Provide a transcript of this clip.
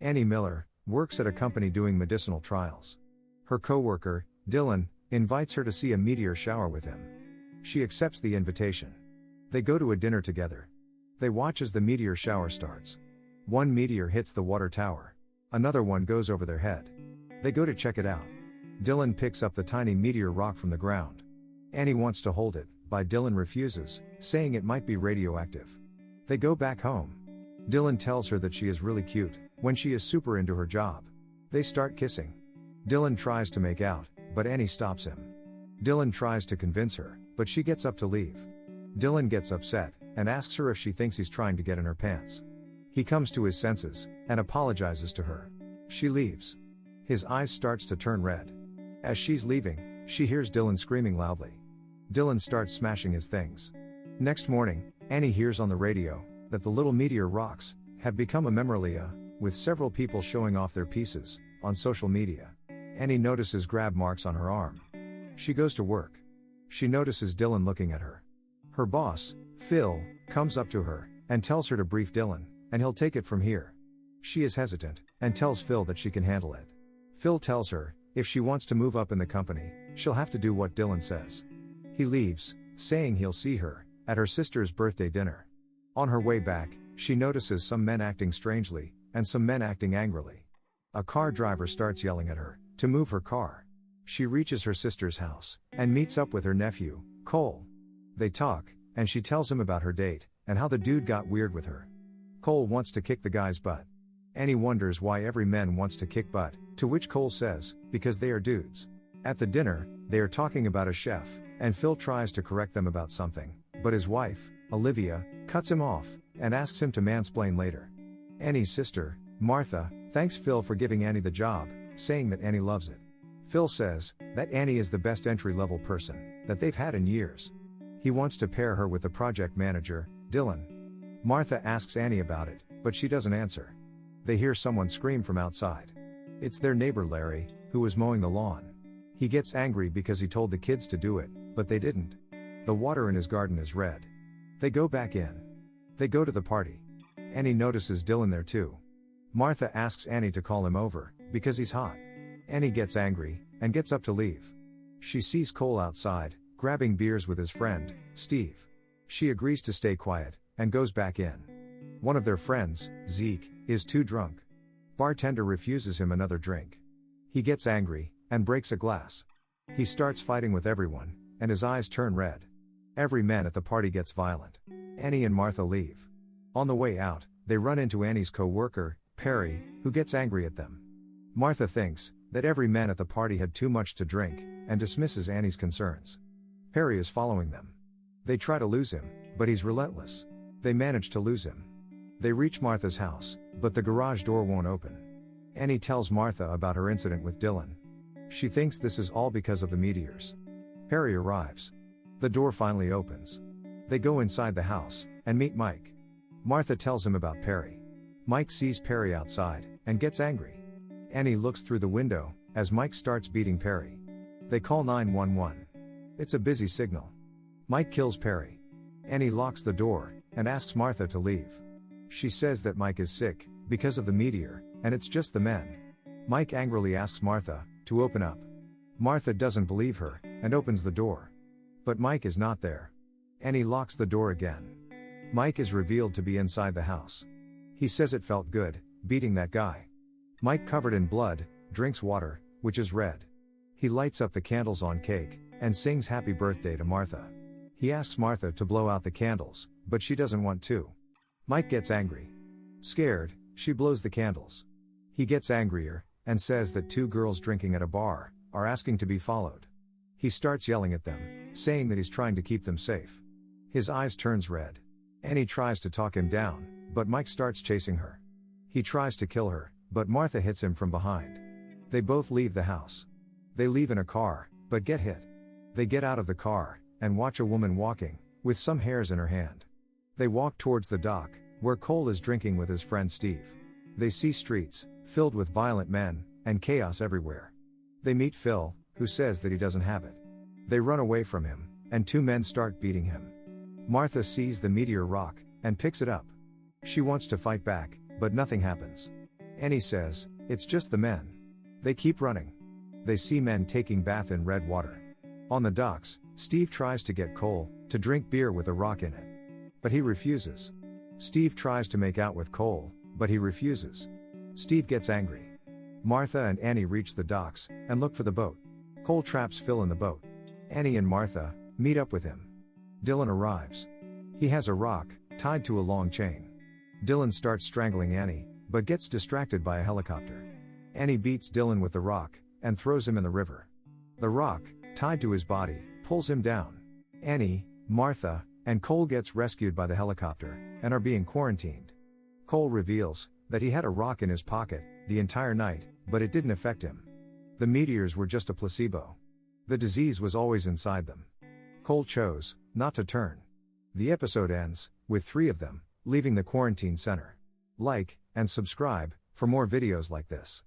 Annie Miller works at a company doing medicinal trials. Her coworker, Dylan, invites her to see a meteor shower with him. She accepts the invitation. They go to a dinner together. They watch as the meteor shower starts. One meteor hits the water tower. Another one goes over their head. They go to check it out. Dylan picks up the tiny meteor rock from the ground. Annie wants to hold it, but Dylan refuses, saying it might be radioactive. They go back home. Dylan tells her that she is really cute, when she is super into her job. They start kissing. Dylan tries to make out, but Annie stops him. Dylan tries to convince her, but she gets up to leave. Dylan gets upset, and asks her if she thinks he's trying to get in her pants. He comes to his senses, and apologizes to her. She leaves. His eyes starts to turn red. As she's leaving, she hears Dylan screaming loudly. Dylan starts smashing his things. Next morning, Annie hears on the radio that the little meteor rocks have become a memorabilia, with several people showing off their pieces on social media. Annie notices grab marks on her arm. She goes to work. She notices Dylan looking at her. Her boss, Phil, comes up to her and tells her to brief Dylan, and he'll take it from here. She is hesitant and tells Phil that she can handle it. Phil tells her if she wants to move up in the company, she'll have to do what Dylan says. He leaves, saying he'll see her at her sister's birthday dinner. On her way back, she notices some men acting strangely and some men acting angrily. A car driver starts yelling at her to move her car. She reaches her sister's house and meets up with her nephew, Cole. They talk, and she tells him about her date and how the dude got weird with her. Cole wants to kick the guy's butt. Annie wonders why every man wants to kick butt, to which Cole says, because they are dudes. At the dinner, they are talking about a chef, and Phil tries to correct them about something, but his wife, Olivia, cuts him off and asks him to mansplain later. Annie's sister, Martha, thanks Phil for giving Annie the job, saying that Annie loves it. Phil says that Annie is the best entry-level person that they've had in years. He wants to pair her with the project manager, Dylan. Martha asks Annie about it, but she doesn't answer. They hear someone scream from outside. It's their neighbor Larry, who is mowing the lawn. He gets angry because he told the kids to do it, but they didn't. The water in his garden is red. They go back in. They go to the party. Annie notices Dylan there too. Martha asks Annie to call him over, because he's hot. Annie gets angry, and gets up to leave. She sees Cole outside, grabbing beers with his friend, Steve. She agrees to stay quiet, and goes back in. One of their friends, Zeke, is too drunk. Bartender refuses him another drink. He gets angry, and breaks a glass. He starts fighting with everyone, and his eyes turn red. Every man at the party gets violent. Annie and Martha leave. On the way out, they run into Annie's co-worker, Perry, who gets angry at them. Martha thinks that every man at the party had too much to drink, and dismisses Annie's concerns. Perry is following them. They try to lose him, but he's relentless. They manage to lose him. They reach Martha's house, but the garage door won't open. Annie tells Martha about her incident with Dylan. She thinks this is all because of the meteors. Perry arrives. The door finally opens. They go inside the house, and meet Mike. Martha tells him about Perry. Mike sees Perry outside, and gets angry. Annie looks through the window, as Mike starts beating Perry. They call 911. It's a busy signal. Mike kills Perry. Annie locks the door, and asks Martha to leave. She says that Mike is sick, because of the meteor, and it's just the men. Mike angrily asks Martha to open up. Martha doesn't believe her, and opens the door. But Mike is not there. Annie locks the door again. Mike is revealed to be inside the house. He says it felt good, beating that guy. Mike, covered in blood, drinks water, which is red. He lights up the candles on cake, and sings happy birthday to Martha. He asks Martha to blow out the candles, but she doesn't want to. Mike gets angry. Scared, she blows the candles. He gets angrier, and says that two girls drinking at a bar are asking to be followed. He starts yelling at them, saying that he's trying to keep them safe. His eyes turns red. Annie tries to talk him down, but Mike starts chasing her. He tries to kill her, but Martha hits him from behind. They both leave the house. They leave in a car, but get hit. They get out of the car, and watch a woman walking, with some hairs in her hand. They walk towards the dock, where Cole is drinking with his friend Steve. They see streets, filled with violent men, and chaos everywhere. They meet Phil, who says that he doesn't have it. They run away from him, and two men start beating him. Martha sees the meteor rock, and picks it up. She wants to fight back, but nothing happens. Annie says, "It's just the men." They keep running. They see men taking bath in red water. On the docks, Steve tries to get Cole to drink beer with a rock in it. But he refuses. Steve tries to make out with Cole, but he refuses. Steve gets angry. Martha and Annie reach the docks and look for the boat. Cole traps Phil in the boat. Annie and Martha meet up with him. Dylan arrives. He has a rock tied to a long chain. Dylan starts strangling Annie, but gets distracted by a helicopter. Annie beats Dylan with the rock and throws him in the river. The rock, tied to his body, pulls him down. Annie, Martha, and Cole gets rescued by the helicopter and are being quarantined. Cole reveals that he had a rock in his pocket the entire night, but it didn't affect him. The meteors were just a placebo. The disease was always inside them. Cole chose not to turn. The episode ends with 3 of them leaving the quarantine center. Like and subscribe for more videos like this.